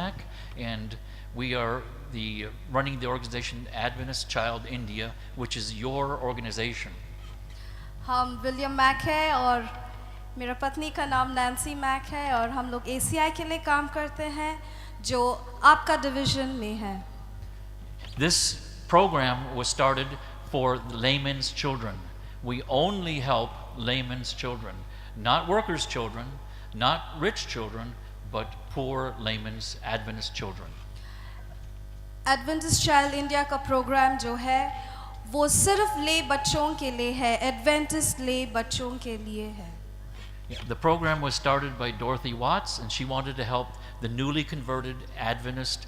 Mac, and we are running the organization Adventist Child India, which is your organization. हम William Mac है और मेरा पत्नी का नाम नैन्सी मैक है और हम लोग ACI के लिए काम करते हैं जो आपका डिवीजन में है. This program was started for laymen's children. We only help laymen's children, not workers' children, not rich children, but poor laymen's Adventist children. Adventist child India का प्रोग्राम जो है वो सिर्फ ले बच्चों के लिए है, एडवेंटिस्ट ले बच्चों के लिए है. The program was started by Dorothy Watts, and she wanted to help the newly converted Adventist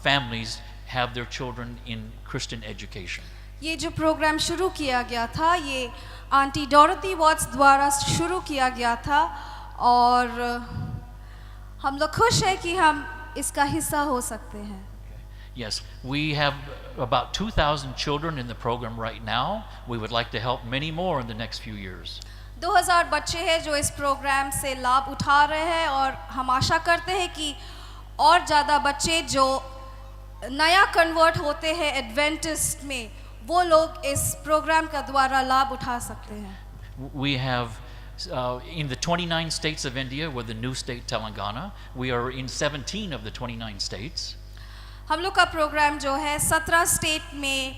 families have their children in Christian education. ये जो प्रोग्राम शुरू किया गया था ये आंटी डोरथी वॉट्स द्वारा शुरू किया गया था और हम लोग खुश हैं कि हम इसका हिस्सा हो सकते हैं. Yes, we have about 2,000 children in the program right now. We would like to help many more in the next few years. 2000 बच्चे हैं जो इस प्रोग्राम से लाभ उठा रहे हैं और हम आशा करते हैं कि और ज़्यादा बच्चे जो नया कन्वर्ट होते हैं एडवेंटिस्ट में वो लोग इस प्रोग्राम का द्वारा लाभ उठा सकते हैं. We have in the 29 states of India, with the new state Telangana, we are in 17 of the 29 states. हम लोग का प्रोग्राम जो है 17 स्टेट में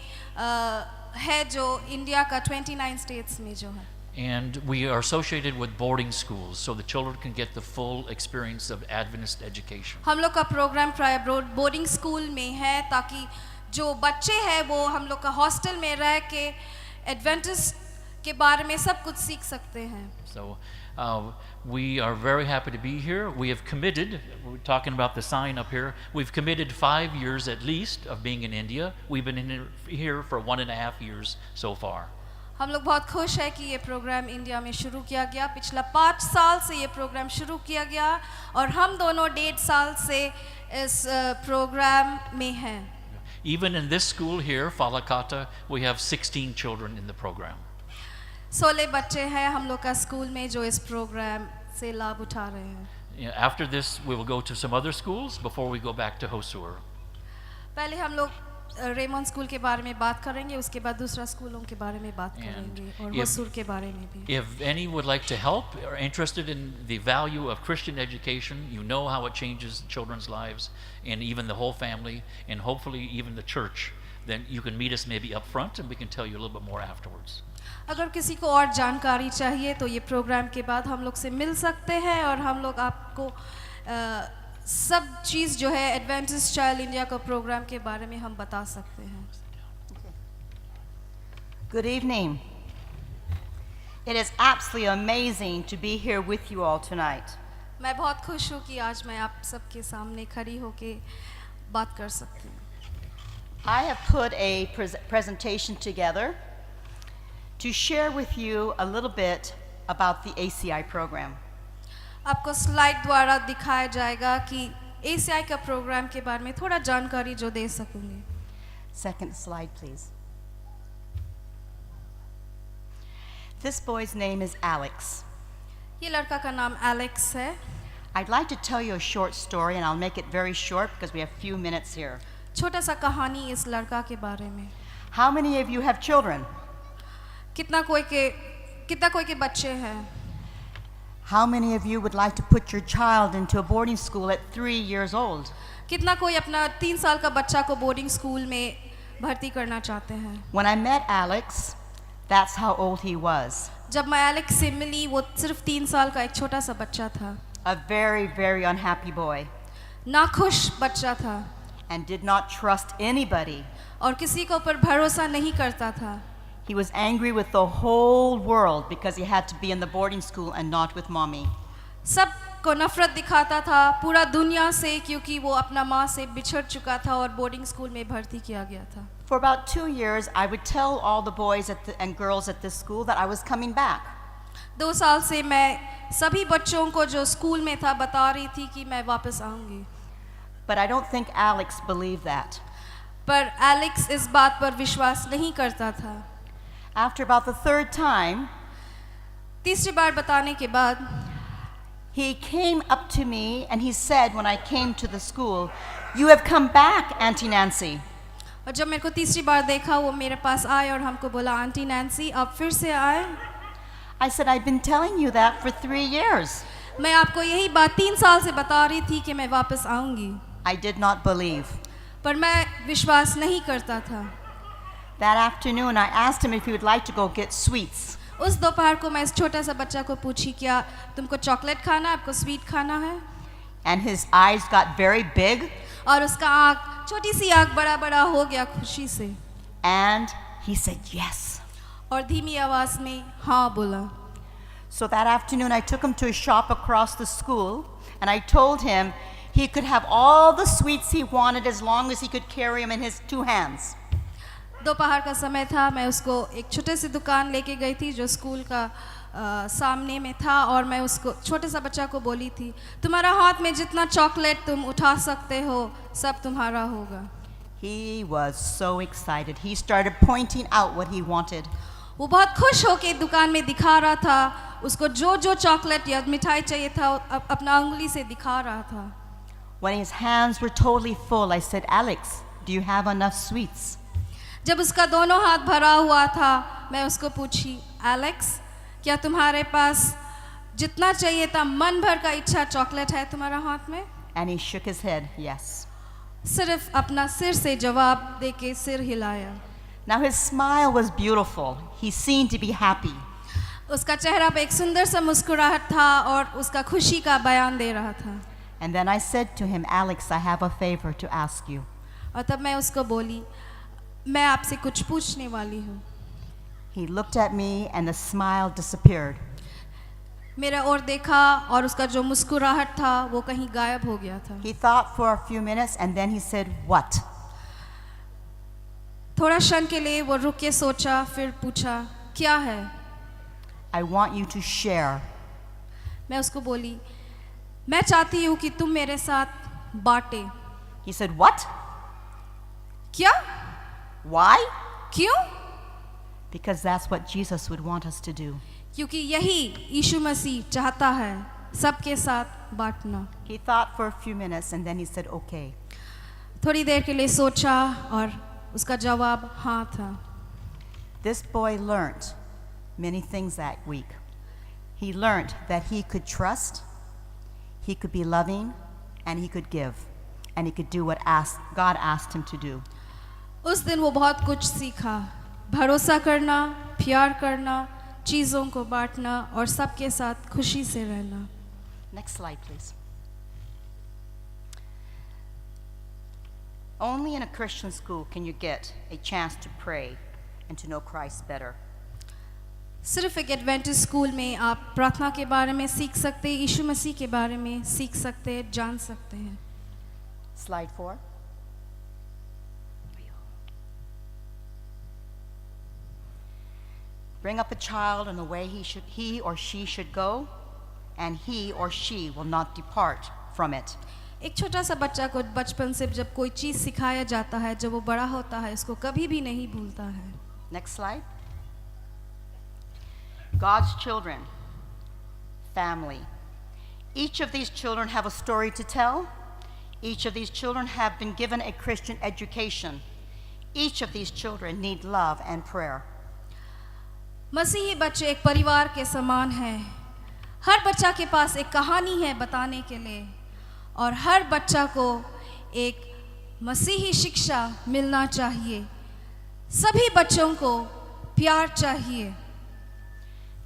है जो इंडिया का 29 स्टेट्स में जो है. And we are associated with boarding schools, so the children can get the full experience of Adventist education. हम लोग का प्रोग्राम प्राय बोर्डिंग स्कूल में है ताकि जो बच्चे हैं वो हम लोग का हॉस्टल में रह के एडवेंटिस्ट के बारे में सब कुछ सीख सकते हैं. So we are very happy to be here. We have committed, we're talking about the sign up here, we've committed 5 years at least of being in India. We've been here for 1.5 years so far. हम लोग बहुत खुश है कि ये programme India में शुरू किया गया. पिछला 5 साल से ये प्रोग्राम शुरू किया गया और हम दोनों 1.5 साल से इस प्रोग्राम में हैं. Even in this school here, Falakata, we have 16 children in the program. 16 बच्चे हैं हम लोग का स्कूल में जो इस प्रोग्राम से लाभ उठा रहे हैं. After this, we will go to some other schools before we go back to Hosur. पहले हम लोग रेमन स्कूल के बारे में बात करेंगे, उसके बाद दूसरा स्कूलों के बारे में बात करेंगे और होसुर के बारे में भी. If any would like to help or interested in the value of Christian education, you know how it changes children's lives and even the whole family and hopefully even the church, then you can meet us maybe up front and we can tell you a little bit more afterwards. अगर किसी को और जानकारी चाहिए तो ये programme के बाद हम लोग से मिल सकते हैं और हम लोग आपको सब चीज़ जो है एडवेंटिस्ट चाइल्ड इंडिया का प्रोग्राम के बारे में हम बता सकते हैं. Good evening. It is absolutely amazing to be here with you all tonight. मैं बहुत खुश हूँ कि आज मैं आप सबके सामने खड़ी होके बात कर सकती हूँ. I have put a presentation together to share with you a little bit about the ACI program. आपको स्लाइड द्वारा दिखाया जाएगा कि ACI का प्रोग्राम के बारे में थोड़ा जानकारी जो दे सकूंगी. Second slide, please. This boy's name is Alex. ये लड़का का नाम एलेक्स है. I'd like to tell you a short story, and I'll make it very short because we have few minutes here. छोटा सा कहानी इस लड़का के बारे में. How many of you have children? कितना कोई के बच्चे हैं? How many of you would like to put your child into a boarding school at 3 years old? कितना कोई अपना 3 साल का बच्चा को बोर्डिंग स्कूल में भर्ती करना चाहते हैं? When I met Alex, that's how old he was. जब मैं एलेक्स से मिली वो सिर्फ 3 साल का एक छोटा सा बच्चा था. A very, very unhappy boy. नाखुश बच्चा था. And did not trust anybody. और किसी के ऊपर भरोसा नहीं करता था. He was angry with the whole world because he had to be in the boarding school and not with mommy. सबको नफरत दिखाता था पूरा दुनिया से क्योंकि वो अपना माँ से बिछड़ चुका था और बोर्डिंग स्कूल में भर्ती किया गया था. For about 2 years, I would tell all the boys and girls at this school that I was coming back. 2 साल से मैं सभी बच्चों को जो स्कूल में था बता रही थी कि मैं वापस आऊंगी. But I don't think Alex believed that. पर एलेक्स इस बात पर विश्वास नहीं करता था. After about the 3rd time, तीसरी बार बताने के बाद, He came up to me and he said when I came to the school, "You have come back, Auntie Nancy." और जब मेरे को तीसरी बार देखा वो मेरे पास आए और हमको बोला आंटी नैन्सी आप फिर से आए. I said, "I've been telling you that for 3 years." मैं आपको यही बात 3 साल से बता रही थी कि मैं वापस आऊंगी. I did not believe. पर मैं विश्वास नहीं करता था. That afternoon, I asked him if he would like to go get sweets. उस दोपहर को मैं इस छोटा सा बच्चा को पूछी क्या तुमको चॉकलेट खाना है, आपको स्वीट खाना है. And his eyes got very big, और उसका आँख छोटी सी आँख बड़ा बड़ा हो गया खुशी से. and he said yes. और धीमी आवाज में हाँ बोला. So that afternoon, I took him to a shop across the school, and I told him he could have all the sweets he wanted as long as he could carry them in his 2 hands. दोपहर का समय था. मैं उसको एक छोटे सी दुकान लेके गई थी जो स्कूल का सामने में था और मैं उसको छोटे सा बच्चा को बोली थी तुम्हारा हाथ में जितना चॉकलेट तुम उठा सकते हो सब तुम्हारा होगा. He was so excited. He started pointing out what he wanted. वो बहुत खुश होके दुकान में दिखा रहा था. उसको जो जो चॉकलेट या मिठाई चाहिए था अपना उंगली से दिखा रहा था. When his hands were totally full, I said, "Alex, do you have enough sweets?" जब उसका दोनों हाथ भरा हुआ था मैं उसको पूछी एलेक्स क्या तुम्हारे पास जितना चाहिए था मन भर का इच्छा चॉकलेट है तुम्हारा हाथ में. And he shook his head, yes. सिर्फ अपना सिर से जवाब देके सिर हिलाया. Now his smile was beautiful. He seemed to be happy. उसका चेहरा पे एक सुंदर सा मुस्कुराहट था और उसका खुशी का बयान दे रहा था. And then I said to him, "Alex, I have a favor to ask you." और तब मैं उसको बोली मैं आपसे कुछ पूछने वाली हूँ. He looked at me and the smile disappeared. मेरा और देखा और उसका जो मुस्कुराहट था वो कहीं गायब हो गया था. He thought for a few minutes and then he said, "What?" थोड़ा क्षण के लिए वो रुक के सोचा फिर पूछा क्या है. "I want you to share." मैं उसको बोली मैं चाहती हूँ कि तुम मेरे साथ बांटे. He said, "What? क्या? Why?" क्यों? Because that's what Jesus would want us to do. क्योंकि यही यीशु मसीह चाहता है सबके साथ बांटना. He thought for a few minutes and then he said, "Okay." थोड़ी देर के लिए सोचा और उसका जवाब हाँ था. This boy learned many things that week. He learned that he could trust, he could be loving, and he could give, and he could do what God asked him to do. उस दिन वो बहुत कुछ सीखा. भरोसा करना, प्यार करना, चीज़ों को बांटना और सबके साथ खुशी से रहना. Next slide, please. Only in a Christian school can you get a chance to pray and to know Christ better. सिर्फ एक एडवेंटिस्ट स्कूल में आप प्रार्थना के बारे में सीख सकते हैं, यीशु मसीह के बारे में सीख सकते हैं, जान सकते हैं. Slide 4. Bring up a child in the way he or she should go, and he or she will not depart from it. एक छोटा सा बच्चा को बचपन से जब कोई चीज़ सिखाया जाता है जब वो बड़ा होता है उसको कभी भी नहीं भूलता है. Next slide. God's children, family. Each of these children have a story to tell. Each of these children have been given a Christian education. Each of these children need love and prayer. मसीही बच्चे एक परिवार के समान हैं. हर बच्चा के पास एक कहानी है बताने के लिए और हर बच्चा को एक मसीही शिक्षा मिलना चाहिए. सभी बच्चों को प्यार चाहिए.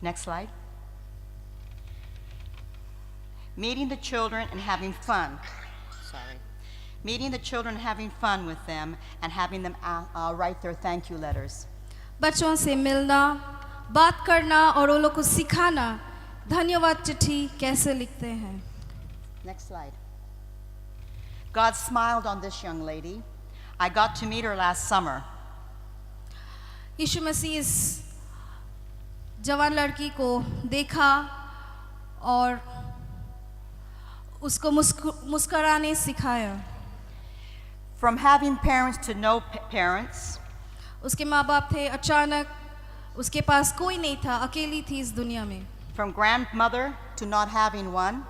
Next slide. Meeting the children and having fun. Sorry. Meeting the children and having fun with them and having them write their thank you letters. बच्चों से मिलना, बात करना और उन लोगों को सिखाना धन्यवाद चिट्ठी कैसे लिखते हैं. Next slide. God smiled on this young lady. I got to meet her last summer. यीशु मसीह इस जवान लड़की को देखा और उसको मुस्कुराने सिखाया. From having parents to no parents. उसके माँ बाप थे, अचानक उसके पास कोई नहीं था, अकेली थी इस दुनिया में. From grandmother to not having one.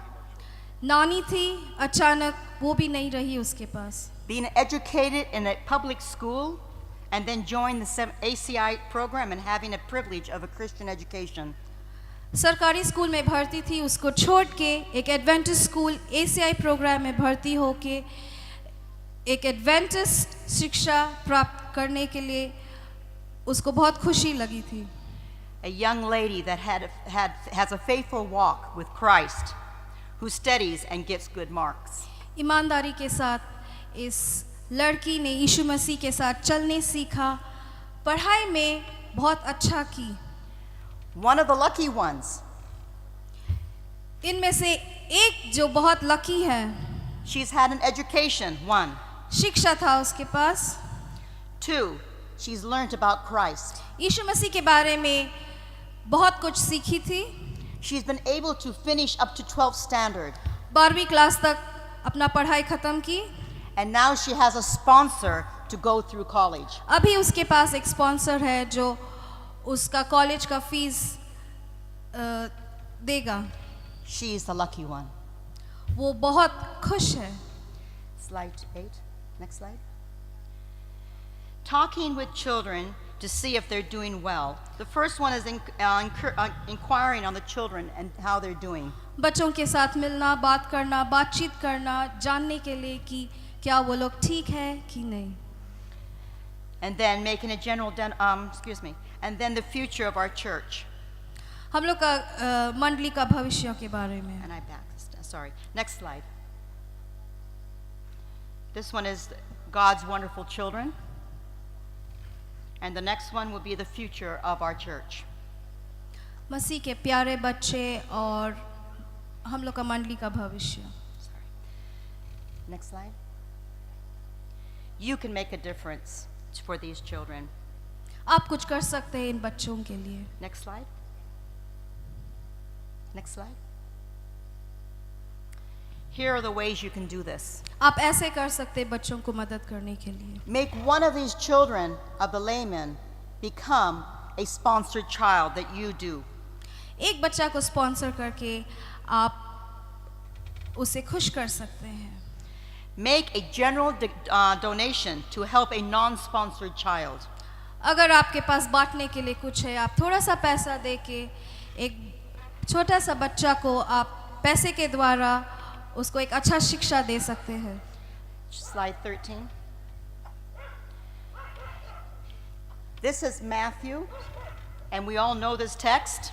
नानी थी, अचानक वो भी नहीं रही उसके पास. Being educated in a public school and then join the ACI program and having a privilege of a Christian education. सरकारी स्कूल में भर्ती थी, उसको छोड़ के एक एडवेंटिस्ट स्कूल एसीआई प्रोग्राम में भर्ती होके एक एडवेंटिस्ट शिक्षा प्राप्त करने के लिए उसको बहुत खुशी लगी थी. A young lady that has a faithful walk with Christ, who studies and gets good marks. ईमानदारी के साथ इस लड़की ने यीशु मसीह के साथ चलने सीखा, पढ़ाई में बहुत अच्छा की. One of the lucky ones. इनमें से एक जो बहुत लकी है, She's had an education, 1. शिक्षा था उसके पास. 2, she's learned about Christ. यीशु मसीह के बारे में बहुत कुछ सीखी थी. She's been able to finish up to 12th standard. 12वीं क्लास तक अपना पढ़ाई खत्म की. And now she has a sponsor to go through college. अभी उसके पास एक स्पॉन्सर है जो उसका कॉलेज का फीस देगा. She is the lucky one. वो बहुत खुश है. Slide 8. Next slide. Talking with children to see if they're doing well. The first one is inquiring on the children and how they're doing. बच्चों के साथ मिलना, बात करना, बातचीत करना, जानने के लिए कि क्या वो लोग ठीक है कि नहीं. And then making a general and then the future of our church. हम लोग का मंडली का भविष्य के बारे में. And sorry. Next slide. This one is God's wonderful children. And the next one will be the future of our church. मसीह के प्यारे बच्चे और हम लोग का मंडली का भविष्य. Sorry. Next slide. You can make a difference for these children. आप कुछ कर सकते हैं इन बच्चों के लिए. Next slide. Next slide. Here are the ways you can do this. आप ऐसे कर सकते हैं बच्चों को मदद करने के लिए. Make one of these children of the layman become a sponsored child that you do. एक बच्चा को स्पॉन्सर करके आप उसे खुश कर सकते हैं. Make a general donation to help a non-sponsored child. अगर आपके पास बांटने के लिए कुछ है, आप थोड़ा सा पैसा दे के एक छोटा सा बच्चा को आप पैसे के द्वारा उसको एक अच्छा शिक्षा दे सकते हैं. Slide 13. This is Matthew, and we all know this text.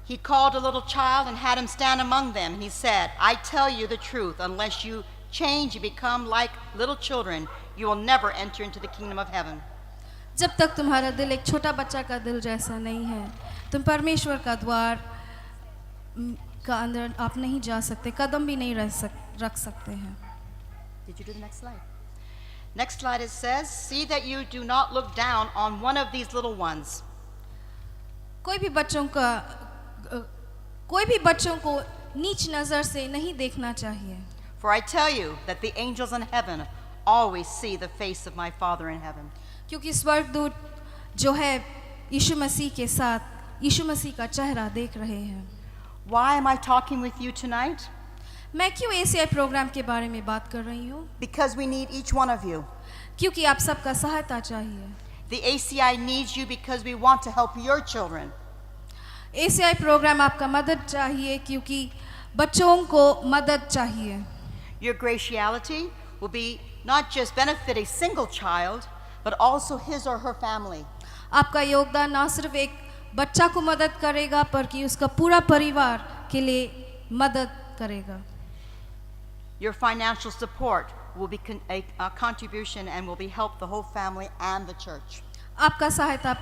He called a little child and had him stand among them. And he said, I tell you the truth, unless you change and become like little children, you will never enter into the kingdom of heaven. जब तक तुम्हारा दिल एक छोटा बच्चा का दिल जैसा नहीं है, तुम परमेश्वर का द्वार का अंदर आप नहीं जा सकते, कदम भी नहीं रख सकते हैं. Did you do the next slide? Next slide it says, see that you do not look down on one of these little ones. कोई भी बच्चों को नीच नजर से नहीं देखना चाहिए. For I tell you that the angels in heaven always see the face of my Father in heaven. क्योंकि स्वर्गदूत जो है यीशु मसीह के साथ यीशु मसीह का चेहरा देख रहे हैं. Why am I talking with you tonight? मैं क्यों एसीआई प्रोग्राम के बारे में बात कर रही हूँ? Because we need each one of you. क्योंकि आप सबका सहायता चाहिए. The ACI needs you because we want to help your children. ACI programme आपका मदद चाहिए क्योंकि बच्चों को मदद चाहिए. Your gratiality will be not just benefit a single child, but also his or her family. आपका योगदान न सिर्फ एक बच्चा को मदद करेगा पर कि उसका पूरा परिवार के लिए मदद करेगा. Your financial support will be a contribution and will be help the whole family and the church. आपका सहायता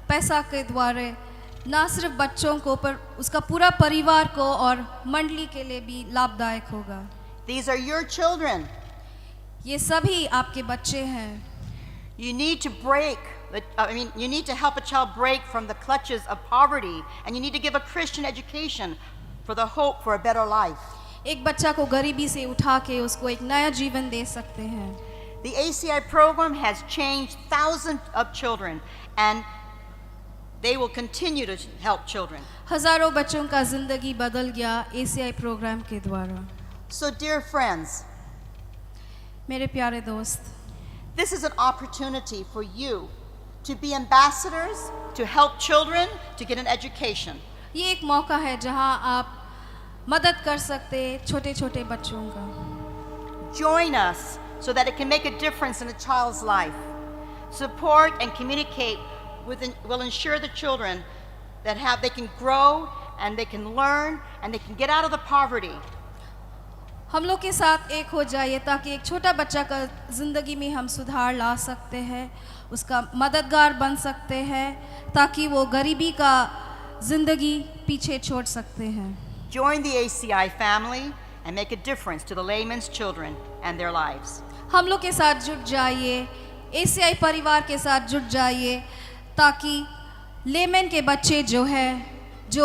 पैसा के द्वारा न सिर्फ बच्चों को पर उसका पूरा परिवार को और मंडली के लिए भी लाभदायक होगा. These are your children. ये सभी आपके बच्चे हैं. You need to you need to help a child break from the clutches of poverty, and you need to give a Christian education for the hope for a better life. एक बच्चा को गरीबी से उठा के उसको एक नया जीवन दे सकते हैं. The ACI program has changed thousands of children, and they will continue to help children. हजारों बच्चों का जिंदगी बदल गया एसीआई प्रोग्राम के द्वारा. So, dear friends, मेरे प्यारे दोस्त, this is an opportunity for you to be ambassadors, to help children to get an education. ये एक मौका है जहां आप मदद कर सकते छोटे छोटे बच्चों का. Join us so that it can make a difference in a child's life. Support and communicate will ensure the children that they can grow and they can learn and they can get out of the poverty. हम लोग के साथ एक हो जाइए ताकि एक छोटा बच्चा का ज़िंदगी में हम सुधार ला सकते हैं, उसका मददगार बन सकते हैं ताकि वो गरीबी का ज़िंदगी पीछे छोड़ सकते हैं. Join the ACI family and make a difference to the layman's children and their lives. हम लोग के साथ जुट जाइए, ACI परिवार के साथ जुट जाइए ताकि लेमन के बच्चे जो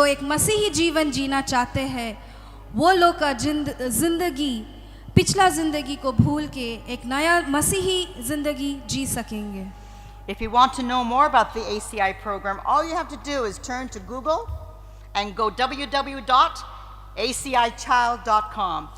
एक मसीही जीवन जीना चाहते हैं, वो लोग का जिंदगी पिछला जिंदगी को भूल के एक नया मसीही जिंदगी जी सकेंगे. If you want to know more about the ACI program, all you have to do is turn to Google and go www.acichild.com.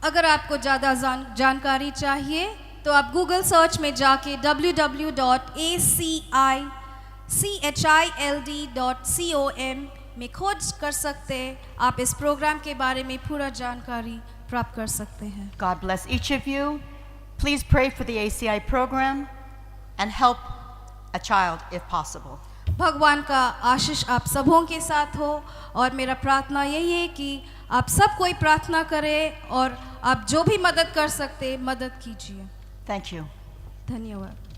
अगर आपको ज़्यादा जानकारी चाहिए तो आप गूगल सर्च में जाके www.acichild.com में खोज कर सकते हैं. आप इस प्रोग्राम के बारे में पूरा जानकारी प्राप्त कर सकते हैं. God bless each of you. Please pray for the ACI program and help a child if possible. भगवान का आशीष आप सबों के साथ हो और मेरा प्रार्थना यही है कि आप सब कोई प्रार्थना करें और आप जो भी मदद कर सकते मदद कीजिए. Thank you. धन्यवाद.